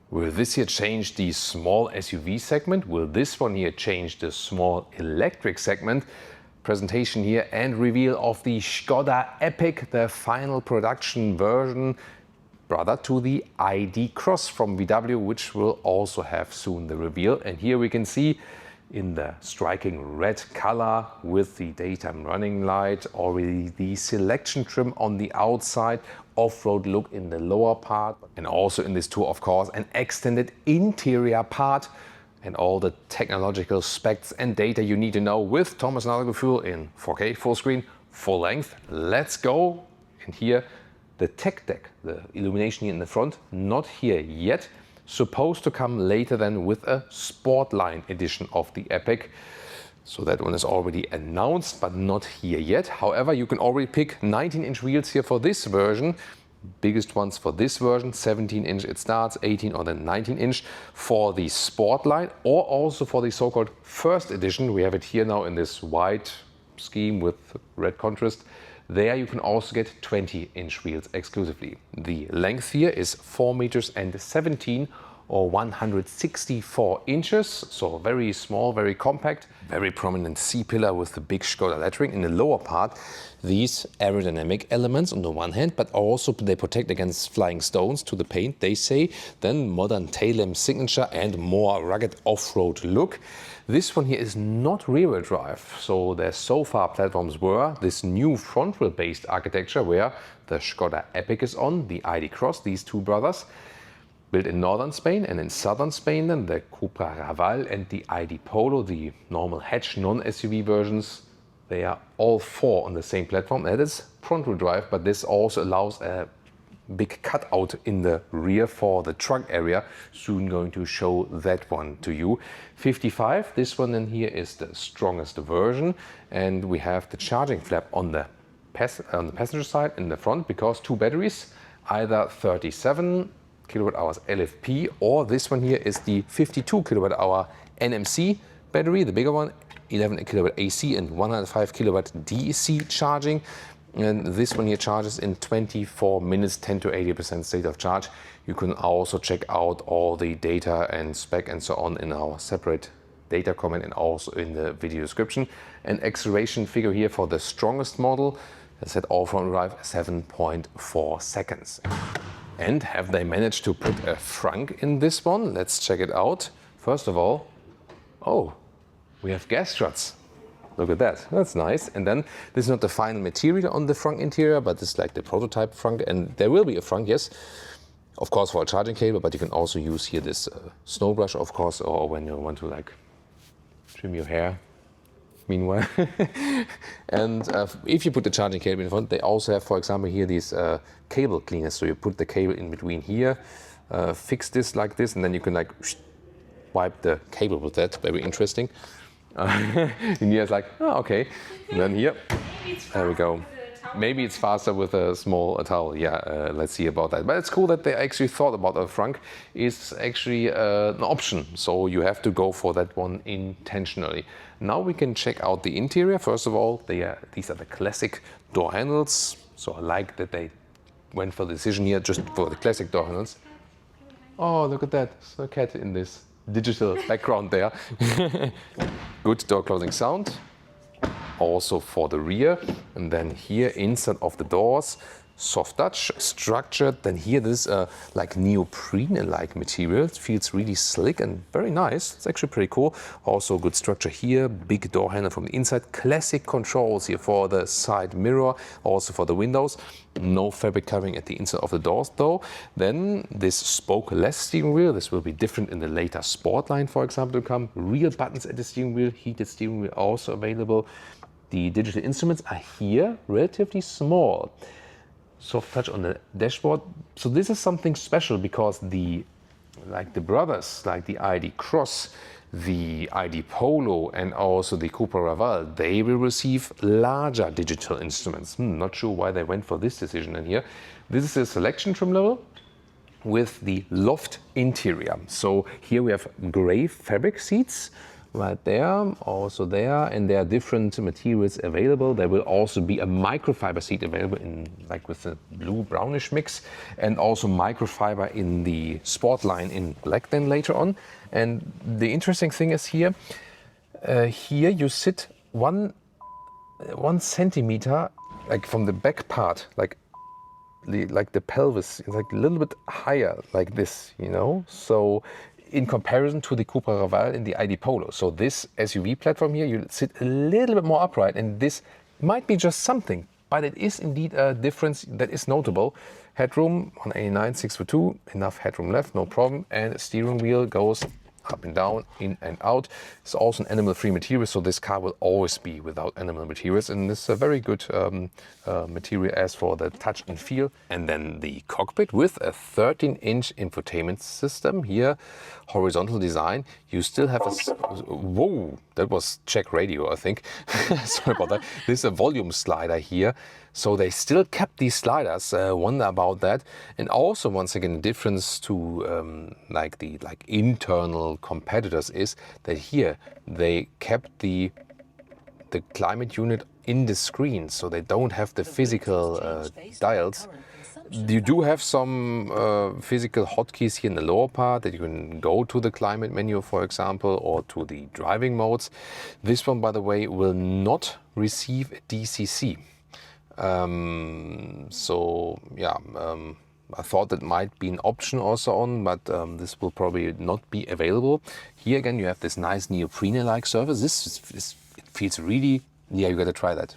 Will this here change the small SUV segment? Will this one here change the small electric segment? Presentation here and reveal of the Skoda Epiq, the final production version, brother to the ID Cross from VW, which will also have soon the reveal. And here we can see in the striking red color with the daytime running light, already the selection trim on the outside, off-road look in the lower part, and also in this tour, of course, an extended interior part and all the technological specs and data you need to know with Thomas Gefühl in 4K, full screen, full length. Let's go. And here, the tech deck, the illumination here in the front, not here yet. Supposed to come later then with a Sportline edition of the Epiq. So that one is already announced, but not here yet. However, you can already pick 19-inch wheels here for this version. Biggest ones for this version, 17-inch it starts, 18 or then 19-inch for the Sportline, or also for the so-called first edition. We have it here now in this white scheme with red contrast. There you can also get 20-inch wheels exclusively. The length here is 4 meters and 17 or 164 inches, so very small, very compact, very prominent C-pillar with the big Skoda lettering. In the lower part, these aerodynamic elements on the one hand, but also they protect against flying stones to the paint, they say. Then modern tail lamp signature and more rugged off-road look. This one here is not rear-wheel drive, so their so far platforms were this new front-wheel based architecture where the Skoda Epiq is on, the ID Cross, these two brothers. Built in northern Spain, and in southern Spain then the Skoda REVEAL and the ID Polo, the normal hatch non-SUV versions. They are all four on the same platform. That is front-wheel drive, but this also allows a big cutout in the rear for the trunk area. Soon going to show that one to you. 55, this one in here is the strongest version, and we have the charging flap on the passenger side in the front because two batteries, either 37 kilowatt hours LFP, or this one here is the 52 kilowatt hour NMC battery, the bigger one, 11 kilowatt AC and 105 kilowatt DC charging. And this one here charges in 24 minutes, 10 to 80% state of charge. You can also check out all the data and spec and so on in our separate data comment and also in the video description. An acceleration figure here for the strongest model, as I said, all front drive, 7.4 seconds. And have they managed to put a Frunk in this one? Let's check it out. First of all, oh, we have gas struts. Look at that, that's nice. And then this is not the final material on the Frunk interior, but this is like the prototype Frunk, and there will be a Frunk, yes. Of course for a charging cable, but you can also use here this snow brush, of course, or when you want to like trim your hair. Meanwhile, and if you put the charging cable in front, they also have, for example, here these cable cleaners. So you put the cable in between here, fix this like this, and then you can like wipe the cable with that. Very interesting. And here it's like, oh, okay. And then here, there we go. Maybe it's faster with a small towel. Yeah, let's see about that. But it's cool that they actually thought about a Frunk. It's actually an option, so you have to go for that one intentionally. Now we can check out the interior. First of all, these are the classic door handles. So I like that they went for the decision here just for the classic door handles. Oh, look at that. There's a cat in this digital background there. Good door closing sound. Also for the rear, and then here inside of the doors, soft touch, structured. Then here this like neoprene-like material. It feels really slick and very nice. It's actually pretty cool. Also good structure here, big door handle from the inside. Classic controls here for the side mirror, also for the windows. No fabric covering at the inside of the doors though. Then this spoke-less steering wheel. This will be different in the later Sportline, for example, to come. Real buttons at the steering wheel, heated steering wheel also available. The digital instruments are here, relatively small. Soft touch on the dashboard. So this is something special because the brothers, like the ID Cross, the ID Polo and also the Skoda REVEAL, they will receive larger digital instruments. Not sure why they went for this decision in here. This is a selection trim level with the loft interior. So here we have gray fabric seats right there, also there, and there are different materials available. There will also be a microfiber seat available in like with the blue brownish mix, and also microfiber in the Sportline in black then later on. And the interesting thing is here you sit 1 centimeter like from the back part, like the pelvis is like a little bit higher like this, you know, so in comparison to the Cupra Raval in the ID Polo. So this SUV platform here, you sit a little bit more upright, and this might be just something, but it is indeed a difference that is notable. Headroom on A9 6'2", enough headroom left, no problem, and steering wheel goes up and down, in and out. It's also an animal-free material, so this car will always be without animal materials, and this is a very good material as for the touch and feel. And then the cockpit with a 13-inch infotainment system here, horizontal design. You still have a... Whoa, that was Czech radio, I think. Sorry about that. This is a volume slider here. So they still kept these sliders, wonder about that. And also, once again, the difference to like internal competitors is that here they kept the climate unit in the screen, so they don't have the physical dials. You do have some physical hotkeys here in the lower part that you can go to the climate menu, for example, or to the driving modes. This one, by the way, will not receive a DCC. So yeah, I thought that might be an option also on, but this will probably not be available. Here again, you have this nice neoprene-like surface. It feels really, yeah, you gotta try that,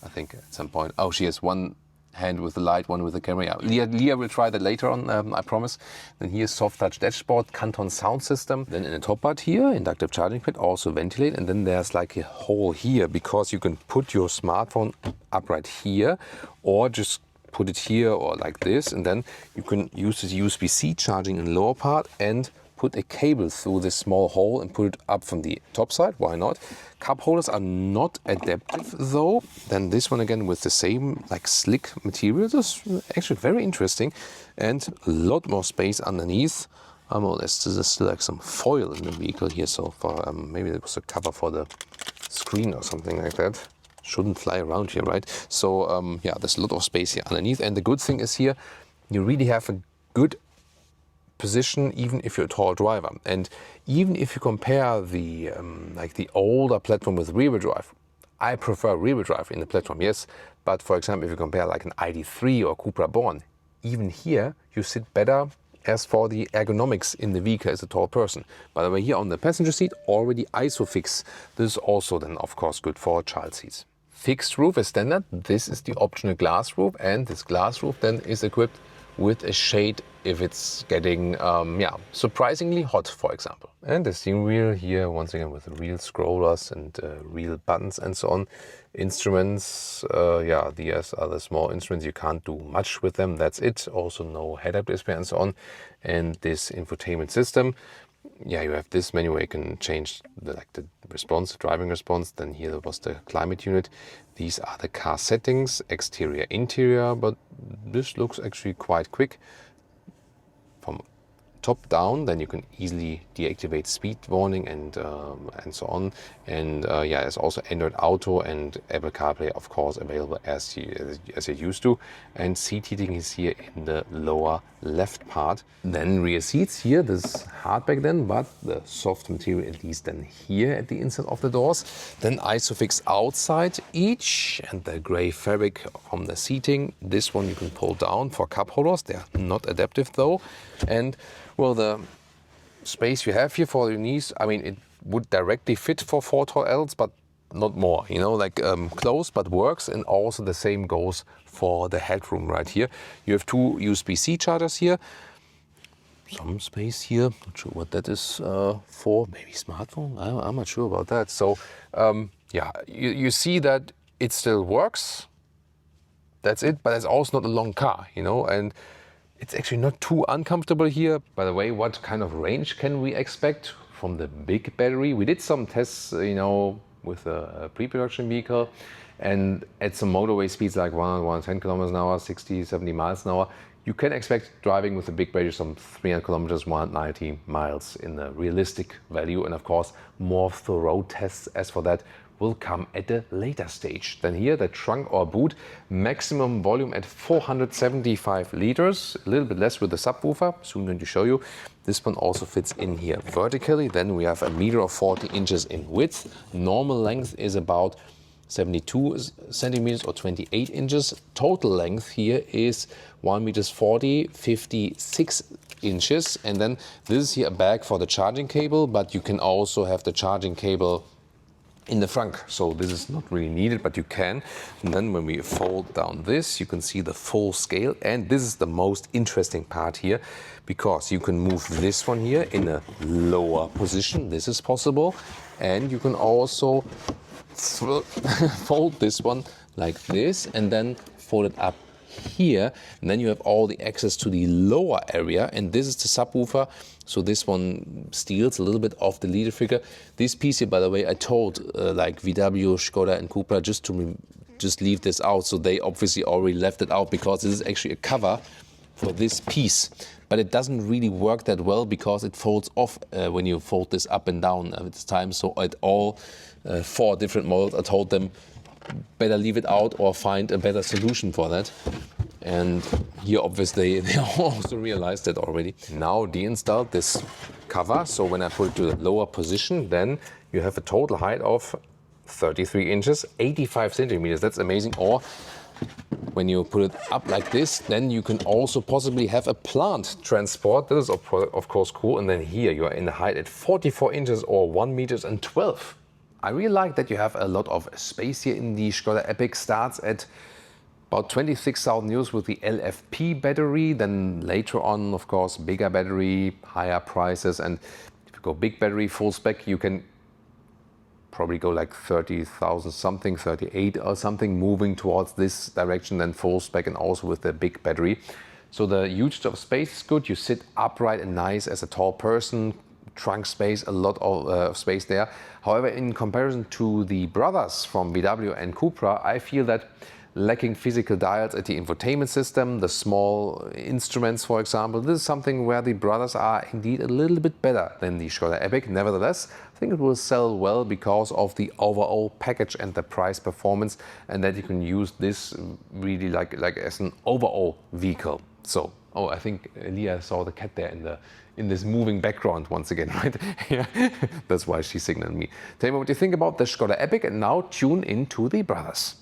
I think, at some point. Oh, she has one hand with the light, one with the camera. Yeah, Leah will try that later on, I promise. Then here's soft touch dashboard, Canton sound system. Then in the top part here, inductive charging pad, also ventilate. And then there's like a hole here, because you can put your smartphone upright here, or just put it here or like this. And then you can use this USB-C charging in the lower part and put a cable through this small hole and put it up from the top side. Why not? Cup holders are not adaptive though. Then this one again with the same like slick material. This is actually very interesting, and a lot more space underneath. There's still like some foil in the vehicle here, so for maybe it was a cover for the screen or something like that. Shouldn't fly around here, right? So yeah, there's a lot of space here underneath, and the good thing is here you really have a good position even if you're a tall driver. And even if you compare the like the older platform with rear-wheel drive, I prefer rear-wheel drive in the platform, yes, but for example if you compare like an ID3 or Cupra Born, even here you sit better as for the ergonomics in the vehicle as a tall person. By the way, here on the passenger seat already ISOFIX. This is also then of course good for child seats. Fixed roof is standard. This is the optional glass roof, and this glass roof then is equipped with a shade if it's getting yeah, surprisingly hot, for example. And the steering wheel here once again with real scrollers and real buttons and so on. Instruments, yeah, these are the small instruments. You can't do much with them, that's it. Also no head-up display and so on. And this infotainment system, yeah, you have this menu where you can change the response, the driving response. Then here was the climate unit. These are the car settings, exterior, interior, but this looks actually quite quick. From top down, then you can easily deactivate speed warning and so on. And yeah, there's also Android Auto and Apple CarPlay, of course, available as you're used to. And seat heating is here in the lower left part. Then rear seats here, this is hardback then, but the soft material at least then here at the inside of the doors. Then ISOFIX outside each, and the gray fabric from the seating. This one you can pull down for cup holders. They are not adaptive though. And well, the space you have here for your knees, I mean, it would directly fit for 4 tall adults, but not more, you know, like close but works. And also the same goes for the headroom right here. You have 2 USB-C chargers here. Some space here, not sure what that is for, maybe smartphone, I'm not sure about that. So yeah, you see that it still works, that's it, but it's also not a long car, you know, and it's actually not too uncomfortable here. By the way, what kind of range can we expect from the big battery? We did some tests, you know, with a pre-production vehicle, and at some motorway speeds like 110 kilometers an hour, 60, 70 miles an hour, You can expect driving with a big battery some 300 kilometers, 190 miles in a realistic value. And of course, more thorough tests as for that will come at a later stage. Then here, the trunk or boot, maximum volume at 475 liters, a little bit less with the subwoofer, soon going to show you. This one also fits in here vertically. Then we have a meter or 40 inches in width. Normal length is about 72 centimeters or 28 inches. Total length here is 1 meters 40, 56 inches. And then this is here a bag for the charging cable, but you can also have the charging cable in the frunk. So this is not really needed, but you can. And then when we fold down this, you can see the full scale. And this is the most interesting part here, because you can move this one here in a lower position. This is possible. And you can also fold this one like this and then fold it up here, and then you have all the access to the lower area, and this is the subwoofer. So this one steals a little bit of the leader figure. This piece here, by the way, I told like VW, Skoda and Cupra just leave this out. So they obviously already left it out because this is actually a cover for this piece. But it doesn't really work that well because it folds off when you fold this up and down at this time. So at all 4 different models, I told them better leave it out or find a better solution for that. And here obviously they also realized that already. Now deinstalled this cover, so when I put it to the lower position, then you have a total height of 33 inches, 85 centimeters. That's amazing. Or when you put it up like this, then you can also possibly have a plant transport. This is of course cool. And then here you are in the height at 44 inches or 1 meters and 12. I really like that you have a lot of space here in the Skoda Epiq. Starts at about 26,000 euros with the LFP battery. Then later on, of course, bigger battery, higher prices. And if you go big battery, full spec, you can probably go like 30,000 something, 38 or something, moving towards this direction, then full spec and also with the big battery. So the huge of space is good. You sit upright and nice as a tall person. Trunk space, a lot of space there. However, in comparison to the brothers from VW and Cupra, I feel that lacking physical dials at the infotainment system, the small instruments, for example, this is something where the brothers are indeed a little bit better than the Skoda Epiq. Nevertheless, I think it will sell well because of the overall package and the price performance, and that you can use this really like as an overall vehicle. So, oh, I think Leah saw the cat there in this moving background once again, right? Yeah, that's why she signaled me. Tell me what you think about the Skoda Epiq, and now tune into the brothers.